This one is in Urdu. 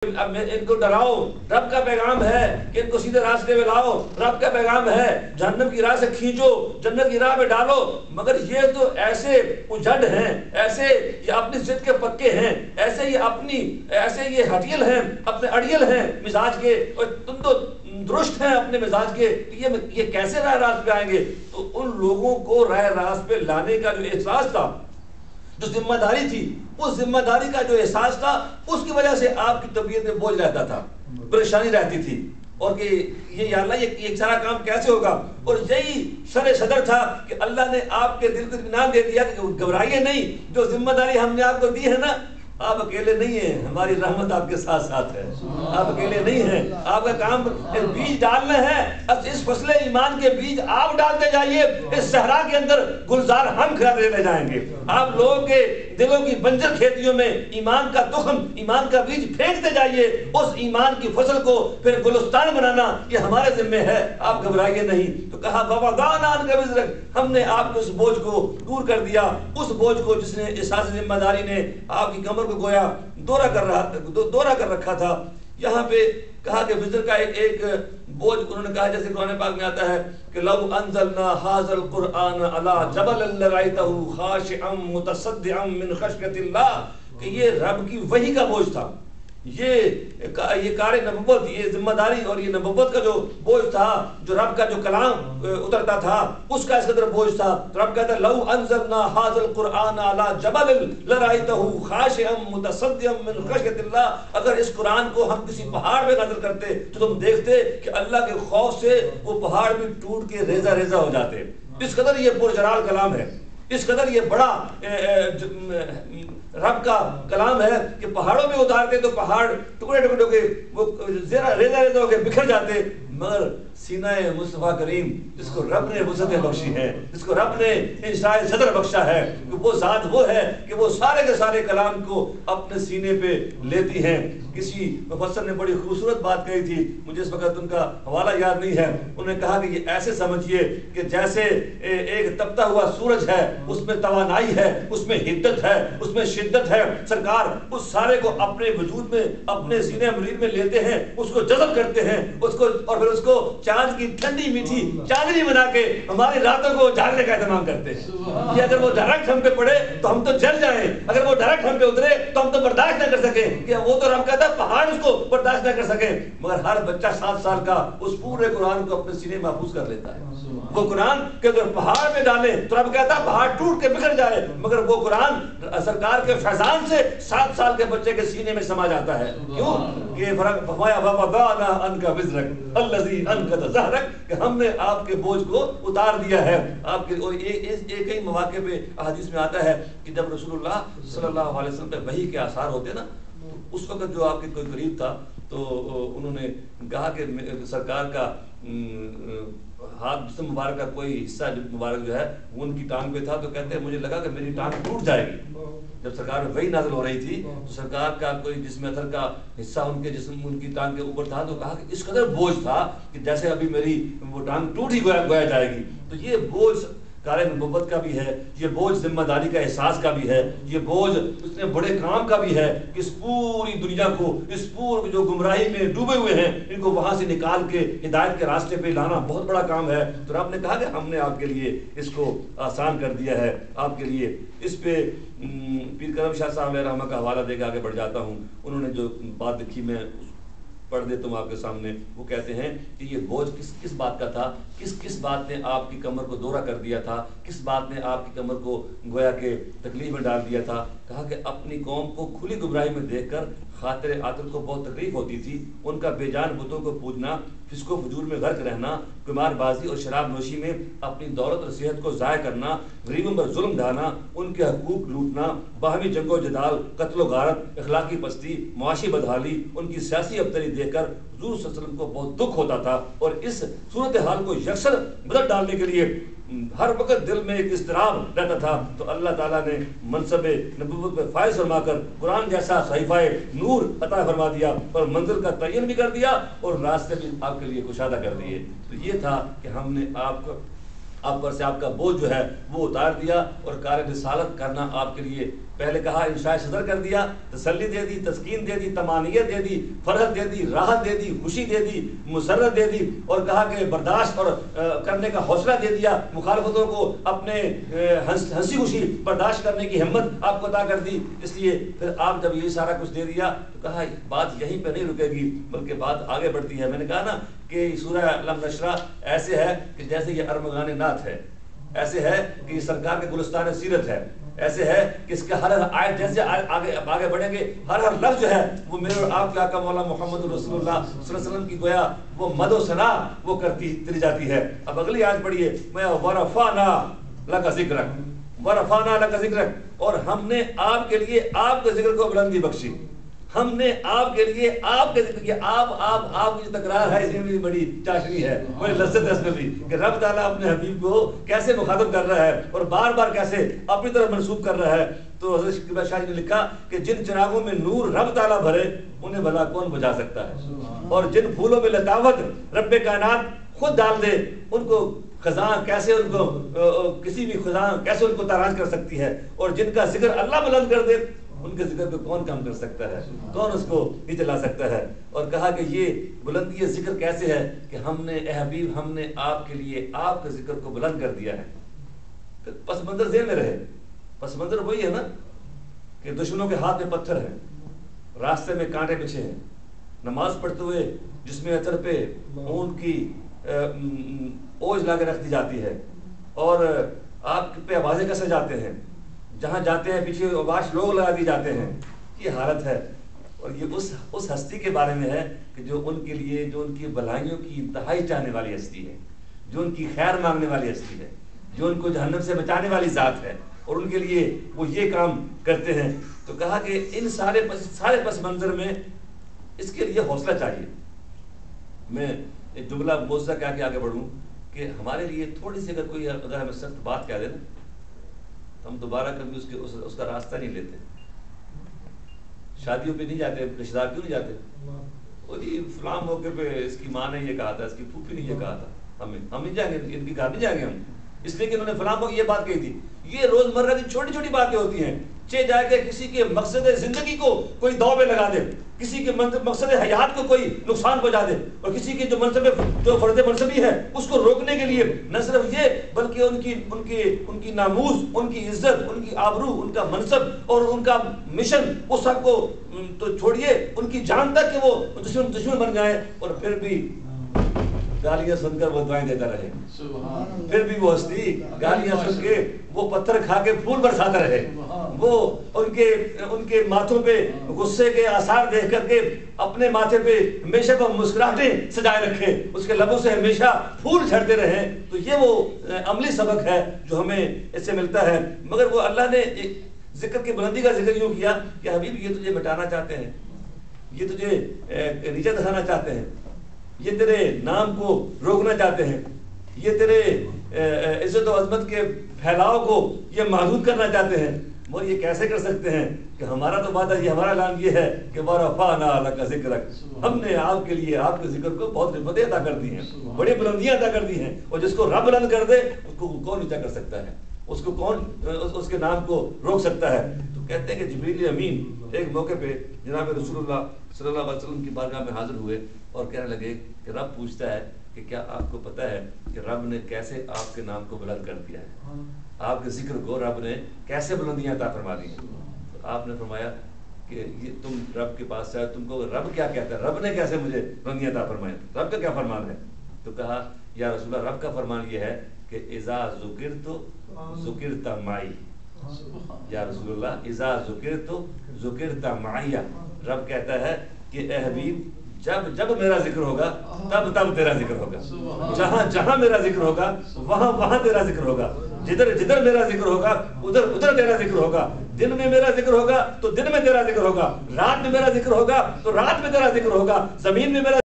اب ان کو ڈراؤ، رب کا پیغام ہے کہ ان کو سیدھے راستے میں لاؤ، رب کا پیغام ہے جہنم کی راہ سے کھینچو، جنت کی راہ میں ڈالو. مگر یہ تو ایسے اجڑ ہیں، ایسے یہ اپنی ضد کے پکے ہیں، ایسے یہ ہٹیل ہیں، اپنے اڑیل ہیں مزاج کے، اور تم تو درست ہیں اپنے مزاج کے، یہ کیسے راہ راست پہ آئیں گے؟ تو ان لوگوں کو راہ راست پہ لانے کا جو احساس تھا، جو ذمہ داری تھی، اس ذمہ داری کا جو احساس تھا، اس کی وجہ سے آپ کی طبیعت میں بوجھ رہتا تھا، پریشانی رہتی تھی، اور کہ یہ یا اللہ یہ سارا کام کیسے ہوگا. اور یہی سر صدر تھا کہ اللہ نے آپ کے دل کو اطمینان دے دیا کہ گھبرائیے نہیں، جو ذمہ داری ہم نے آپ کو دی ہے نا، آپ اکیلے نہیں ہیں، ہماری رحمت آپ کے ساتھ ساتھ ہے، آپ اکیلے نہیں ہیں. آپ کا کام بیج ڈالنا ہے، اب اس فصل ایمان کے بیج آپ ڈالتے جائیے، اس صحرا کے اندر گلزار ہم کھڑے لے جائیں گے. آپ لوگوں کے دلوں کی بنجر کھیتیوں میں ایمان کا تخم، ایمان کا بیج پھینکتے جائیے، اس ایمان کی فصل کو پھر گلستان بنانا یہ ہمارے ذمہ ہے، آپ گھبرائیے نہیں. تو کہا وَوَضَعْنَا عَنْكَ وِزْرَكَ، ہم نے آپ کو اس بوجھ کو دور کر دیا، اس بوجھ کو جس نے احساس ذمہ داری نے آپ کی کمر کو گویا دورہ کر رکھا تھا. یہاں پہ کہا کہ وزر کا ایک بوجھ، انہوں نے کہا جیسے قرآن پاک میں آتا ہے کہ لو انزلنا هذا القرآن على جبل لرأيته خاشعا متصدعا من خشية الله، کہ یہ رب کی وحی کا بوجھ تھا، یہ کار نبوت، یہ ذمہ داری اور یہ نبوت کا جو بوجھ تھا، جو رب کا جو کلام اترتا تھا اس کا اس قدر بوجھ تھا. تو رب کہتا ہے لو انزلنا هذا القرآن على جبل لرأيته خاشعا متصدعا من خشية الله، اگر اس قرآن کو ہم کسی پہاڑ پہ نازل کرتے تو تم دیکھتے کہ اللہ کے خوف سے وہ پہاڑ بھی ٹوٹ کے ریزہ ریزہ ہو جاتے. اس قدر یہ پرجلال کلام ہے، اس قدر یہ بڑا رب کا کلام ہے کہ پہاڑوں میں اتارتے تو پہاڑ ٹکڑے ٹکڑے ہو کے وہ ریزہ ریزہ ہو کے بکھر جاتے. مگر سینہ مصطفیٰ کریم جس کو رب نے وسعت بخشی ہے، جس کو رب نے انشراح صدر بخشا ہے، کہ وہ ذات وہ ہے کہ وہ سارے کے سارے کلام کو اپنے سینے پہ لیتی ہیں. کسی مفسر نے بڑی خوبصورت بات کہی تھی، مجھے اس وقت ان کا حوالہ یاد نہیں ہے. انہوں نے کہا کہ یہ ایسے سمجھیے کہ جیسے ایک تپتا ہوا سورج ہے، اس میں توانائی ہے، اس میں حدت ہے، اس میں شدت ہے. سرکار اس سارے کو اپنے وجود میں، اپنے سینے مرید میں لیتے ہیں، اس کو جذب کرتے ہیں، اس کو، اور پھر اس کو چاند کی ٹھنڈی میٹھی چاندنی بنا کے ہماری راتوں کو جاگنے کا اہتمام کرتے ہیں. کہ اگر وہ ڈائریکٹ ہم پہ پڑے تو ہم تو جل جائیں، اگر وہ ڈائریکٹ ہم پہ اترے تو ہم تو برداشت نہ کر سکیں. کہ وہ تو رب کہتا ہے پہاڑ اس کو برداشت نہ کر سکیں، مگر ہر بچہ 7 سال کا اس پورے قرآن کو اپنے سینے محفوظ کر لیتا ہے. وہ قرآن کہ اگر پہاڑ میں ڈالیں تو رب کہتا ہے پہاڑ ٹوٹ کے بکھر جائے، مگر وہ قرآن سرکار کے فیضان سے 7 سال کے بچے کے سینے میں سما جاتا ہے. کیوں کہ فرق فرمایا وَوَضَعْنَا عَنْكَ وِزْرَكَ الَّذِي أَنقَضَ ظَهْرَكَ، کہ ہم نے آپ کے بوجھ کو اتار دیا ہے آپ کے. اور یہ کئی مواقع پہ احادیث میں آتا ہے کہ جب رسول اللہ صلی اللہ علیہ وسلم پہ وحی کے آثار ہوتے نا، تو اس وقت جو آپ کے کوئی قریب تھا تو انہوں نے کہا کہ سرکار کا ہاتھ جسم مبارک کا کوئی حصہ مبارک جو ہے وہ ان کی ٹانگ پہ تھا، تو کہتے ہیں مجھے لگا کہ میری ٹانگ ٹوٹ جائے گی. جب سرکار میں وحی نازل ہو رہی تھی تو سرکار کا کوئی جسم اثر کا حصہ ان کے جسم، ان کی ٹانگ کے اوپر تھا، تو کہا کہ اس قدر بوجھ تھا کہ جیسے ابھی میری وہ ٹانگ ٹوٹ ہی گویا جائے گی. تو یہ بوجھ کار نبوت کا بھی ہے، یہ بوجھ ذمہ داری کا احساس کا بھی ہے، یہ بوجھ اس نے بڑے کام کا بھی ہے کہ اس پوری دنیا کو، اس پورے جو گمراہی میں ڈوبے ہوئے ہیں ان کو وہاں سے نکال کے ہدایت کے راستے پہ لانا بہت بڑا کام ہے. تو رب نے کہا کہ ہم نے آپ کے لیے اس کو آسان کر دیا ہے آپ کے لیے. اس پہ پیر کرم شاہ صاحب رحمہ کا حوالہ دے کے آگے بڑھ جاتا ہوں. انہوں نے جو بات لکھی میں پڑھ دیتا ہوں آپ کے سامنے. وہ کہتے ہیں کہ یہ بوجھ کس بات کا تھا، کس بات نے آپ کی کمر کو دورہ کر دیا تھا، کس بات نے آپ کی کمر کو گویا کہ تکلیف میں ڈال دیا تھا. کہا کہ اپنی قوم کو کھلی گمراہی میں دیکھ کر خاطر عاطل کو بہت تکلیف ہوتی تھی. ان کا بے جان بتوں کو پوجنا، فسق و فجور میں غرق رہنا، قمار بازی اور شراب نوشی میں اپنی دولت اور صحت کو ضائع کرنا، غریبوں پر ظلم ڈھانا، ان کے حقوق لوٹنا، باہمی جنگ و جدال، قتل و غارت، اخلاقی پستی، معاشی بدحالی، ان کی سیاسی ابتری دیکھ کر حضور صلی اللہ علیہ وسلم کو بہت دکھ ہوتا تھا. اور اس صورتحال کو یکسر بدل ڈالنے کے لیے ہر وقت دل میں ایک اضطراب رہتا تھا. تو اللہ تعالیٰ نے منصب نبوت پہ فائز فرما کر قرآن جیسا صحیفہ نور عطا فرما دیا اور منزل کا تعین بھی کر دیا اور راستے بھی آپ کے لیے کشادہ کر دیے. تو یہ تھا کہ ہم نے آپ پر سے آپ کا بوجھ جو ہے وہ اتار دیا اور کار رسالت کرنا آپ کے لیے پہلے کہا انشاء صدر کر دیا، تسلی دے دی، تسکین دے دی، طمانینت دے دی، فرحت دے دی، راحت دے دی، خوشی دے دی، مسرت دے دی، اور کہا کہ برداشت اور کرنے کا حوصلہ دے دیا، مخالفتوں کو اپنے ہنسی خوشی برداشت کرنے کی ہمت آپ کو عطا کر دی۔ اس لیے پھر آپ جب یہ سارا کچھ دے دیا تو کہا بات یہیں پہ نہیں رکے گی بلکہ بات آگے بڑھتی ہے۔ میں نے کہا نا کہ سورہ علم نشرہ ایسے ہے کہ جیسے یہ ارمغان نعت ہے، ایسے ہے کہ یہ سرکار کے گلستان سیرت ہے، ایسے ہے کہ اس کے ہر آیت جیسے آگے بڑھیں گے ہر لفظ جو ہے وہ میرے اور آپ کے آقا مولا محمد رسول اللہ صلی اللہ علیہ وسلم کی گویا وہ مد و ثنا وہ کرتی چلی جاتی ہے۔ اب اگلی آیت پڑھیے، میں ورفعنا لک ذکرک، ورفعنا لک ذکرک، اور ہم نے آپ کے لیے آپ کے ذکر کو بلندی بخشی، ہم نے آپ کے لیے آپ کے ذکر کیا۔ آپ کی تکرار ہے، اس میں بھی بڑی چاشنی ہے، بڑی لذت ہے اس میں بھی کہ رب تعالیٰ اپنے حبیب کو کیسے مخاطب کر رہا ہے اور بار بار کیسے اپنی طرف منسوب کر رہا ہے۔ تو حضرت شکیبہ شاہ جی نے لکھا کہ جن چراغوں میں نور رب تعالیٰ بھرے انہیں بھلا کون بجھا سکتا ہے، اور جن پھولوں میں لطافت رب کائنات خود ڈال دے ان کو خزاں کیسے ان کو کسی بھی خزاں کیسے ان کو تاراج کر سکتی ہے، اور جن کا ذکر اللہ بلند کر دے ان کے ذکر کو کون کم کر سکتا ہے، کون اس کو نیچے لا سکتا ہے۔ اور کہا کہ یہ بلندی ذکر کیسے ہے کہ ہم نے اے حبیب ہم نے آپ کے لیے آپ کے ذکر کو بلند کر دیا ہے۔ پس منظر ذہن میں رہے، پس منظر وہی ہے نا کہ دشمنوں کے ہاتھ میں پتھر ہیں، راستے میں کانٹے بچھے ہیں، نماز پڑھتے ہوئے جس میں اثر پہ اون کی اوجھ لا کے رکھ دی جاتی ہے، اور آپ پہ آوازیں کسے جاتے ہیں، جہاں جاتے ہیں پیچھے آواز لوگ لگا دی جاتے ہیں، یہ حالت ہے۔ اور یہ اس ہستی کے بارے میں ہے کہ جو ان کے لیے جو ان کی بھلائیوں کی انتہائی چاہنے والی ہستی ہے، جو ان کی خیر مانگنے والی ہستی ہے، جو ان کو جہنم سے بچانے والی ذات ہے، اور ان کے لیے وہ یہ کام کرتے ہیں۔ تو کہا کہ ان سارے پس منظر میں اس کے لیے حوصلہ چاہیے۔ میں ایک جملہ موضوع کہہ کے آگے بڑھوں کہ ہمارے لیے تھوڑی سی اگر ہمیں سخت بات کہہ دیں نا تو ہم دوبارہ کبھی اس کا راستہ نہیں لیتے۔ شادیوں پہ نہیں جاتے، رشتہ دار کیوں نہیں جاتے؟ وہ جی فلاں موقع پہ اس کی ماں نے یہ کہا تھا، اس کی پھوپھی نے یہ کہا تھا، ہم نہیں جائیں گے، ان کے گھر نہیں جائیں گے ہم، اس لیے کہ انہوں نے فلاں موقع یہ بات کہی تھی۔ یہ روزمرہ کی چھوٹی چھوٹی باتیں ہوتی ہیں، چاہے جا کے کسی کے مقصد زندگی کو کوئی داؤ پہ لگا دے، کسی کے مقصد حیات کو کوئی نقصان پہنچا دے، اور کسی کی جو فرض منصبی ہے اس کو روکنے کے لیے نہ صرف یہ بلکہ ان کی ناموس، ان کی عزت، ان کی آبرو، ان کا منصب اور ان کا مشن، اس سب کو تو چھوڑیے ان کی جان تک کہ وہ دشمن بن جائیں، اور پھر بھی گالیاں سن کر وہ دعائیں دیتا رہے، پھر بھی وہ ہستی گالیاں سن کے وہ پتھر کھا کے پھول برساتا رہے، وہ ان کے ماتھوں پہ غصے کے آثار دیکھ کر کے اپنے ماتھے پہ ہمیشہ کو مسکراہٹیں سجائے رکھے، اس کے لبوں سے ہمیشہ پھول جھڑتے رہے۔ تو یہ وہ عملی سبق ہے جو ہمیں اس سے ملتا ہے۔ مگر وہ اللہ نے ذکر کی بلندی کا ذکر یوں کیا کہ حبیب یہ تجھے مٹانا چاہتے ہیں، یہ تجھے نیچے دکھانا چاہتے ہیں، یہ تیرے نام کو روکنا چاہتے ہیں، یہ تیرے عزت و عظمت کے پھیلاؤ کو یہ محدود کرنا چاہتے ہیں۔ وہ یہ کیسے کر سکتے ہیں کہ ہمارا تو وعدہ یہ ہمارا اعلان یہ ہے کہ وَرَفَعْنَا لَكَ ذِكْرَكَ، ہم نے آپ کے لیے آپ کے ذکر کو بہت رفعتیں عطا کر دی ہیں، بڑی بلندیاں عطا کر دی ہیں، اور جس کو رب بلند کر دے اس کو کون نیچا کر سکتا ہے، اس کو کون اس کے نام کو روک سکتا ہے۔ تو کہتے ہیں کہ جبریل امین ایک موقع پہ جناب رسول اللہ صلی اللہ علیہ وسلم کی بارگاہ میں حاضر ہوئے اور کہنے لگے کہ رب پوچھتا ہے کہ کیا آپ کو پتہ ہے کہ رب نے کیسے آپ کے نام کو بلند کر دیا ہے، آپ کے ذکر کو رب نے کیسے بلندیاں عطا فرما دی ہیں؟ تو آپ نے فرمایا کہ یہ تم رب کے پاس جاؤ، تم کو رب کیا کہتا ہے، رب نے کیسے مجھے بلندیاں عطا فرمائی، رب کا کیا فرمان ہے؟ تو کہا یا رسول اللہ رب کا فرمان یہ ہے کہ اذا ذکرت ذکرت معی، یا رسول اللہ اذا ذکرت ذکرت معی، رب کہتا ہے کہ اے حبیب جب میرا ذکر ہوگا تب تیرا ذکر ہوگا، جہاں میرا ذکر ہوگا وہاں تیرا ذکر ہوگا، جدھر میرا ذکر ہوگا ادھر تیرا ذکر ہوگا، دن میں میرا ذکر ہوگا تو دن میں تیرا ذکر ہوگا، رات میں میرا ذکر ہوگا تو رات میں تیرا ذکر ہوگا، زمین میں میرا